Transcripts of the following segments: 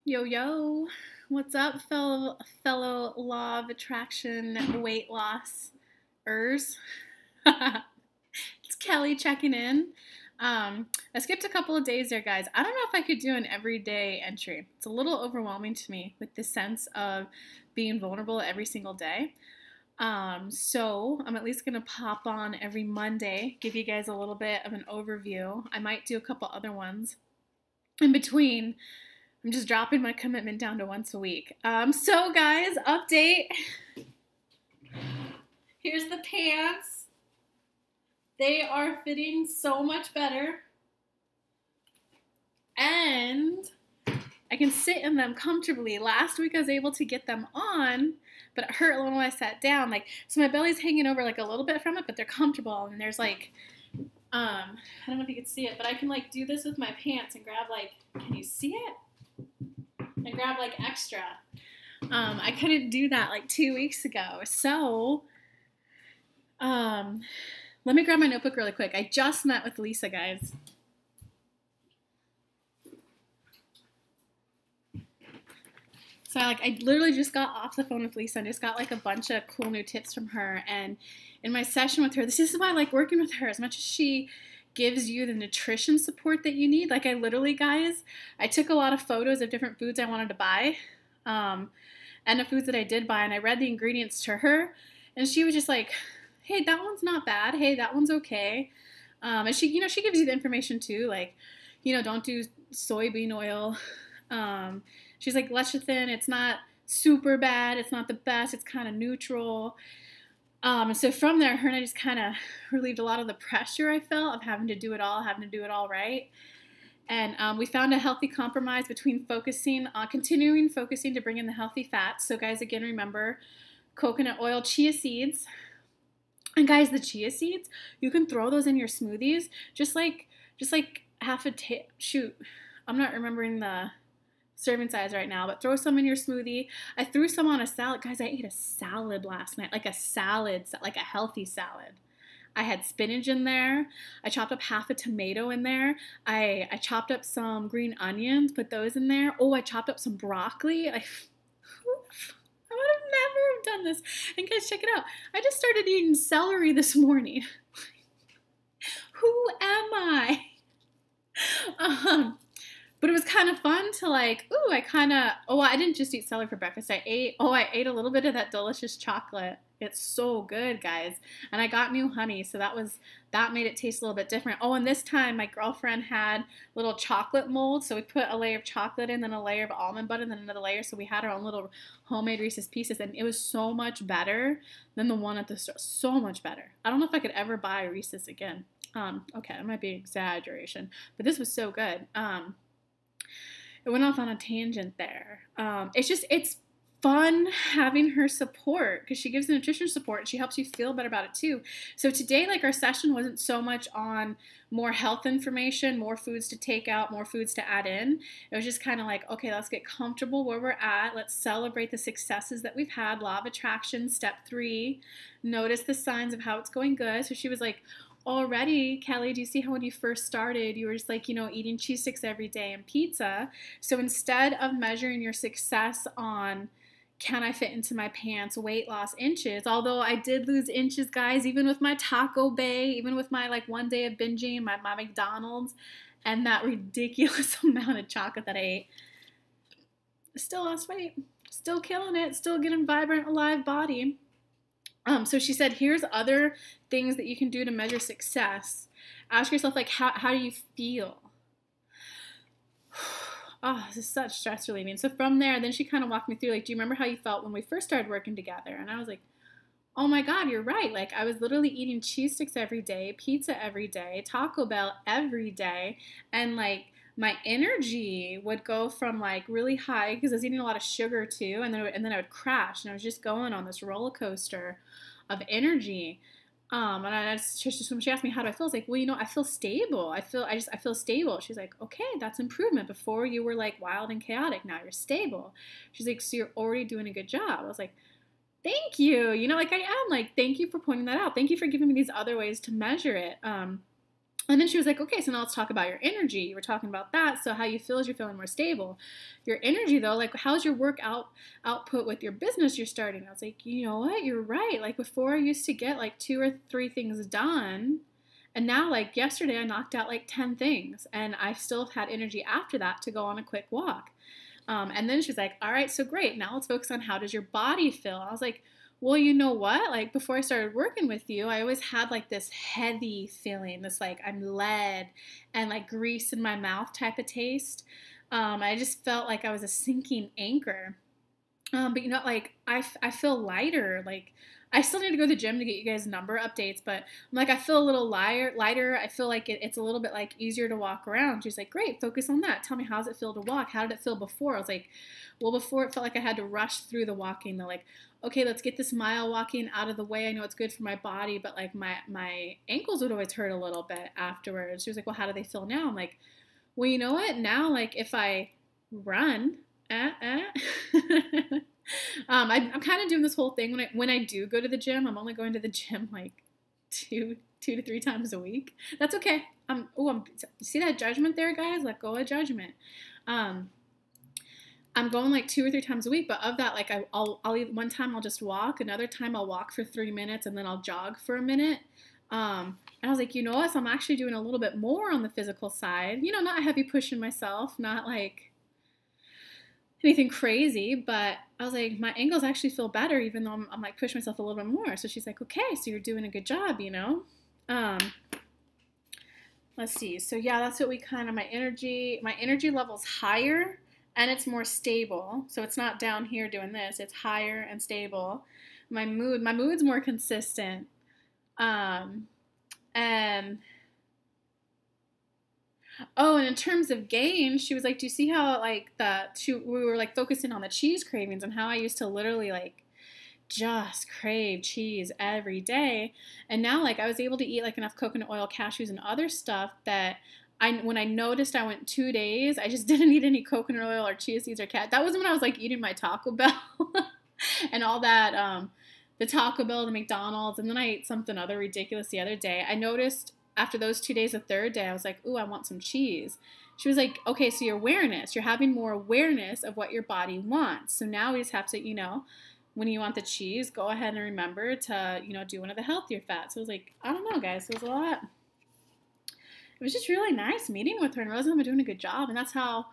Yo, yo, what's up, fellow law of attraction weight loss-ers? It's Kelly checking in. I skipped a couple of days there, guys. I don't know if I could do an everyday entry. It's a little overwhelming to me with the sense of being vulnerable every single day. So I'm at least gonna pop on every Monday, give you guys a little bit of an overview. I might do a couple other ones in between. I'm just dropping my commitment down to once a week. So guys, update. Here's the pants. They are fitting so much better. And I can sit in them comfortably. Last week I was able to get them on, but it hurt a little when I sat down. So my belly's hanging over like a little bit from it, but they're comfortable. And there's like, I don't know if you can see it, but I can like do this with my pants and grab like, can you see it? And grab like extra. I couldn't do that like 2 weeks ago. So, let me grab my notebook really quick. I just met with Lisa, guys. So I literally just got off the phone with Lisa and just got like a bunch of cool new tips from her. And in my session with her, this is why I like working with her as much as she gives you the nutrition support that you need. Like I literally, guys, I took a lot of photos of different foods I wanted to buy and the foods that I did buy, and I read the ingredients to her, and she was just like, hey, that one's not bad. Hey, that one's okay. And she, she gives you the information too, like, don't do soybean oil. She's like, lecithin, it's not super bad. It's not the best. It's kind of neutral. And so from there, her and I just kind of relieved a lot of the pressure I felt of having to do it all right. And we found a healthy compromise between continuing focusing to bring in the healthy fats. So guys, again, remember coconut oil, chia seeds. And guys, the chia seeds, you can throw those in your smoothies. Just like half a shoot, I'm not remembering the serving size right now, but throw some in your smoothie. I threw some on a salad. Guys, I ate a salad last night, like a salad, like a healthy salad. I had spinach in there. I chopped up half a tomato in there. I chopped up some green onions, put those in there. Oh, I chopped up some broccoli. I would have never done this. And guys, check it out. I just started eating celery this morning. Who am I? But it was kind of fun to like, I didn't just eat celery for breakfast. I ate a little bit of that delicious chocolate. It's so good, guys. And I got new honey, so that made it taste a little bit different. Oh, and this time my girlfriend had little chocolate molds, so we put a layer of chocolate in, then a layer of almond butter, and then another layer, so we had our own little homemade Reese's Pieces, and it was so much better than the one at the store. So much better. I don't know if I could ever buy Reese's again. Okay, that might be an exaggeration, but this was so good. It went off on a tangent there. It's fun having her support because she gives the nutrition support and she helps you feel better about it too. So today, like, our session wasn't so much on more health information, more foods to take out, more foods to add in. It was just kind of like, okay, let's get comfortable where we're at. Let's celebrate the successes that we've had. Law of attraction, step 3, notice the signs of how it's going good. So she was like, already, Kelly, do you see how when you first started, you were just like, eating cheese sticks every day and pizza? So instead of measuring your success on, can I fit into my pants, weight loss, inches, although I did lose inches, guys, even with my Taco Bay, even with my like one day of binging, my McDonald's, and that ridiculous amount of chocolate that I ate, still lost weight, still killing it, still getting vibrant, alive body. So she said, here's other things that you can do to measure success. Ask yourself, like, how do you feel? Oh, this is such stress relieving. So from there, then she kind of walked me through, like, do you remember how you felt when we first started working together? And I was like, oh my God, you're right. Like, I was literally eating cheese sticks every day, pizza every day, Taco Bell every day. And like, my energy would go from like really high because I was eating a lot of sugar too, and then I would crash, and I was just going on this roller coaster of energy. And she asked me, how do I feel? I was like, well, I feel stable. I feel stable. She's like, okay, that's improvement. Before you were like wild and chaotic. Now you're stable. She's like, so you're already doing a good job. I was like, thank you. Like I am like, thank you for pointing that out. Thank you for giving me these other ways to measure it. And then she was like, okay, so now let's talk about your energy. You were talking about that. So how you feel is you're feeling more stable. Your energy though, like how's your output with your business you're starting? I was like, you know what? You're right. Like before I used to get like 2 or 3 things done. And now like yesterday I knocked out like 10 things and I still have had energy after that to go on a quick walk. And then she's like, all right, so great. Now let's focus on how does your body feel? I was like, well, you know what? Like before I started working with you, I always had like this heavy feeling, this like I'm lead and like grease in my mouth type of taste. I just felt like I was a sinking anchor. But you know, like I feel lighter. Like I still need to go to the gym to get you guys number updates, but I'm like I feel a little lighter. I feel like it's a little bit like easier to walk around. She's like, great, focus on that. Tell me, how does it feel to walk? How did it feel before? I was like, well, before it felt like I had to rush through the walking. They're like, okay, let's get this mile walking out of the way. I know it's good for my body, but like my ankles would always hurt a little bit afterwards. She was like, well, how do they feel now? I'm like, well, you know what? Now, like if I run, I'm kind of doing this whole thing when I do go to the gym. I'm only going to the gym like two to 3 times a week. That's okay. See that judgment there, guys? Let go of judgment. I'm going like 2 or 3 times a week, but of that, like I'll one time I'll just walk, another time I'll walk for 3 minutes, and then I'll jog for a minute. And I was like, you know what? So I'm actually doing a little bit more on the physical side. You know, not heavy pushing myself, not like anything crazy, but I was like, my ankles actually feel better, even though I'm like pushing myself a little bit more. So she's like, okay, so you're doing a good job, you know? Let's see. So yeah, that's what we kind of, my energy level's higher and it's more stable. So it's not down here doing this, it's higher and stable. My mood's more consistent. And oh, and in terms of gain, she was like, do you see how like we were like focusing on the cheese cravings and how I used to literally like just crave cheese every day. And now like I was able to eat like enough coconut oil, cashews, and other stuff that when I noticed I went 2 days, I just didn't eat any coconut oil or chia seeds or cat. That was when I was like eating my Taco Bell and all that, the Taco Bell, the McDonald's, and then I ate something other ridiculous the other day. I noticed after those 2 days, the third day, I was like, ooh, I want some cheese. She was like, okay, so you're having more awareness of what your body wants. So now we just have to, you know, when you want the cheese, go ahead and remember to, you know, do one of the healthier fats. So I was like, I don't know, guys, it was a lot. It was just really nice meeting with her and realizing I'm doing a good job. And that's how,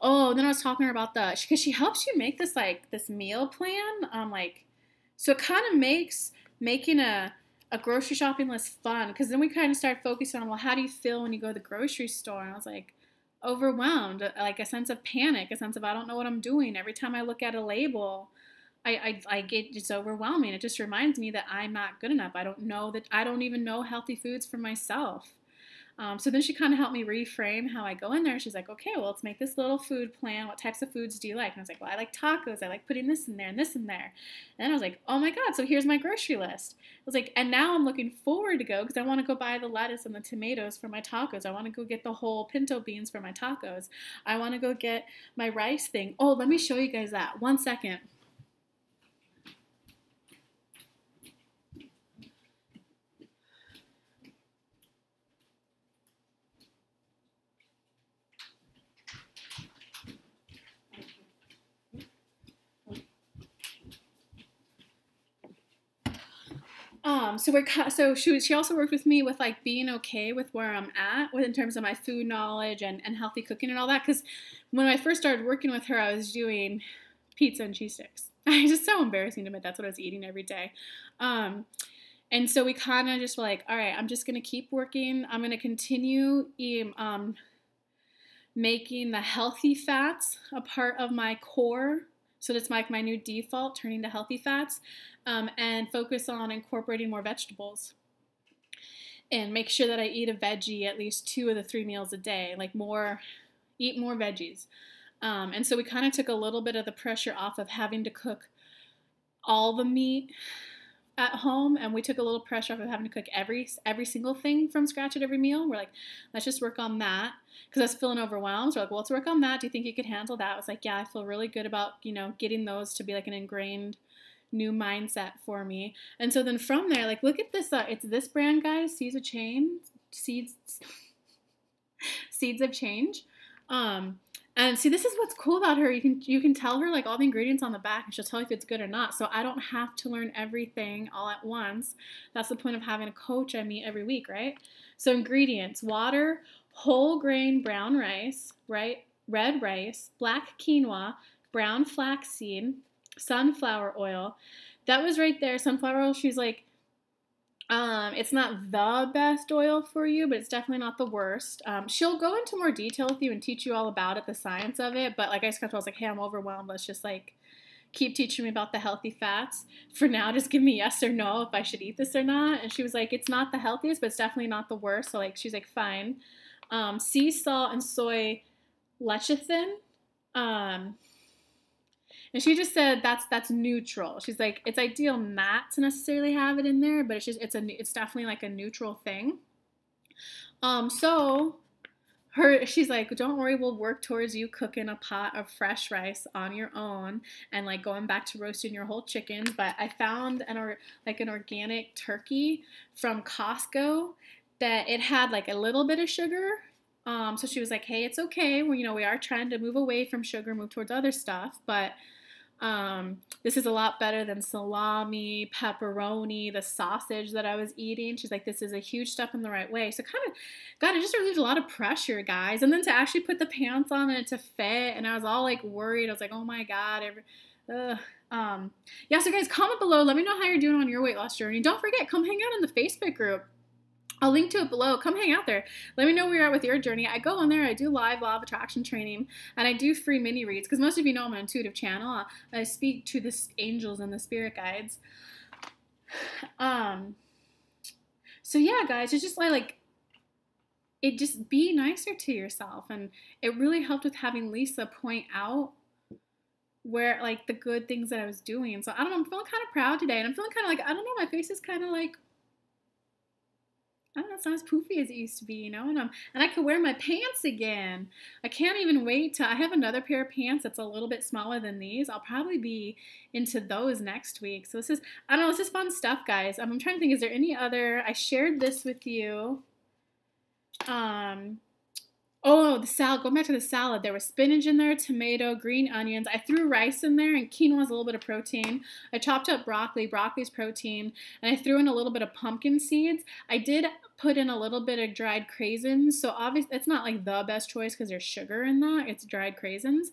oh, then I was talking to her about because she helps you make this, like, this meal plan. So it kind of makes making a grocery shopping list fun, because then we kind of started focusing on, well, how do you feel when you go to the grocery store? And I was like, overwhelmed, like a sense of panic, a sense of I don't know what I'm doing. Every time I look at a label, I get just overwhelming. It just reminds me that I'm not good enough. I don't even know healthy foods for myself. So then she kind of helped me reframe how I go in there. She's like, okay, well, let's make this little food plan. What types of foods do you like? And I was like, well, I like tacos. I like putting this in there and this in there. And then I was like, oh my God, so here's my grocery list. I was like, and now I'm looking forward to go because I want to go buy the lettuce and the tomatoes for my tacos. I want to go get the whole pinto beans for my tacos. I want to go get my rice thing. Oh, let me show you guys that. 1 second. So she also worked with me with like being okay with where I'm at in terms of my food knowledge and healthy cooking and all that. Because when I first started working with her, I was doing pizza and cheese sticks. It's just so embarrassing to admit that's what I was eating every day. And so we kind of just were like, all right, I'm just going to keep working. I'm going to continue making the healthy fats a part of my core. So that's like my new default, turning to healthy fats, and focus on incorporating more vegetables. And make sure that I eat a veggie at least 2 of the 3 meals a day, like eat more veggies. And so we kind of took a little bit of the pressure off of having to cook all the meat at home, and we took a little pressure off of having to cook every single thing from scratch at every meal. We're like, let's just work on that, because I was feeling overwhelmed. So we're like, well, let's work on that. Do you think you could handle that? I was like, yeah, I feel really good about, you know, getting those to be like an ingrained new mindset for me. And so then from there, like, look at this, it's this brand, guys, Caesar chain. seeds of change. And see, this is what's cool about her. You can tell her like all the ingredients on the back, and she'll tell you if it's good or not. So I don't have to learn everything all at once. That's the point of having a coach I meet every week, right? So ingredients: water, whole grain brown rice, right? Red rice, black quinoa, brown flaxseed, sunflower oil. That was right there. Sunflower oil. She's like, it's not the best oil for you, but it's definitely not the worst. She'll go into more detail with you and teach you all about it, the science of it. But like I said, I was like, hey, I'm overwhelmed. Let's just like keep teaching me about the healthy fats. For now, just give me yes or no if I should eat this or not. And she was like, it's not the healthiest, but it's definitely not the worst. So like, she's like, fine. Sea salt and soy lecithin. And she just said that's neutral. She's like, it's ideal not to necessarily have it in there, but it's definitely like a neutral thing. So she's like, don't worry, we'll work towards you cooking a pot of fresh rice on your own and like going back to roasting your whole chickens. But I found an organic turkey from Costco that it had like a little bit of sugar. So she was like, hey, it's okay. We are trying to move away from sugar, move towards other stuff, but this is a lot better than salami, pepperoni, the sausage that I was eating. She's like, this is a huge step in the right way. So God, it just relieved a lot of pressure, guys. And then to actually put the pants on and to fit, and I was all like worried. I was like, oh my God. Yeah, so guys, comment below. Let me know how you're doing on your weight loss journey. Don't forget, come hang out in the Facebook group. I'll link to it below. Come hang out there. Let me know where you're at with your journey. I go on there. I do live law of attraction training, and I do free mini reads because most of you know I'm an intuitive channel. I speak to the angels and the spirit guides. So yeah, guys, it's just like just be nicer to yourself, and it really helped with having Lisa point out where like the good things that I was doing. So I don't know. I'm feeling kind of proud today, and I'm feeling kind of like, I don't know. My face is kind of like, I don't know, it's not as poofy as it used to be, and I could wear my pants again. I can't even wait I have another pair of pants that's a little bit smaller than these. I'll probably be into those next week. So I don't know, this is fun stuff, guys. I'm trying to think, is there any other, I shared this with you. Oh, the salad. Going back to the salad, there was spinach in there, tomato, green onions. I threw rice in there, and quinoa is a little bit of protein. I chopped up broccoli. Broccoli's protein. And I threw in a little bit of pumpkin seeds. I did put in a little bit of dried craisins. So obviously, it's not like the best choice because there's sugar in that. It's dried craisins.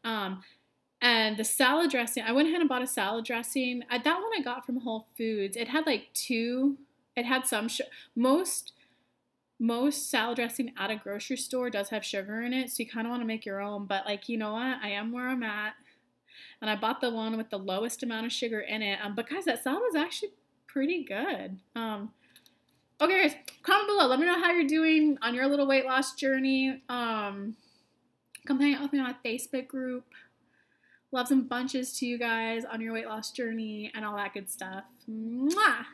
And the salad dressing, I went ahead and bought a salad dressing. That one I got from Whole Foods. It had like it had some, most salad dressing at a grocery store does have sugar in it, so you kind of want to make your own. But like, you know what? I am where I'm at, and I bought the one with the lowest amount of sugar in it. But guys, that salad was actually pretty good. Okay, guys, comment below. Let me know how you're doing on your little weight loss journey. Come hang out with me on my Facebook group. Loves and bunches to you guys on your weight loss journey and all that good stuff. Mwah!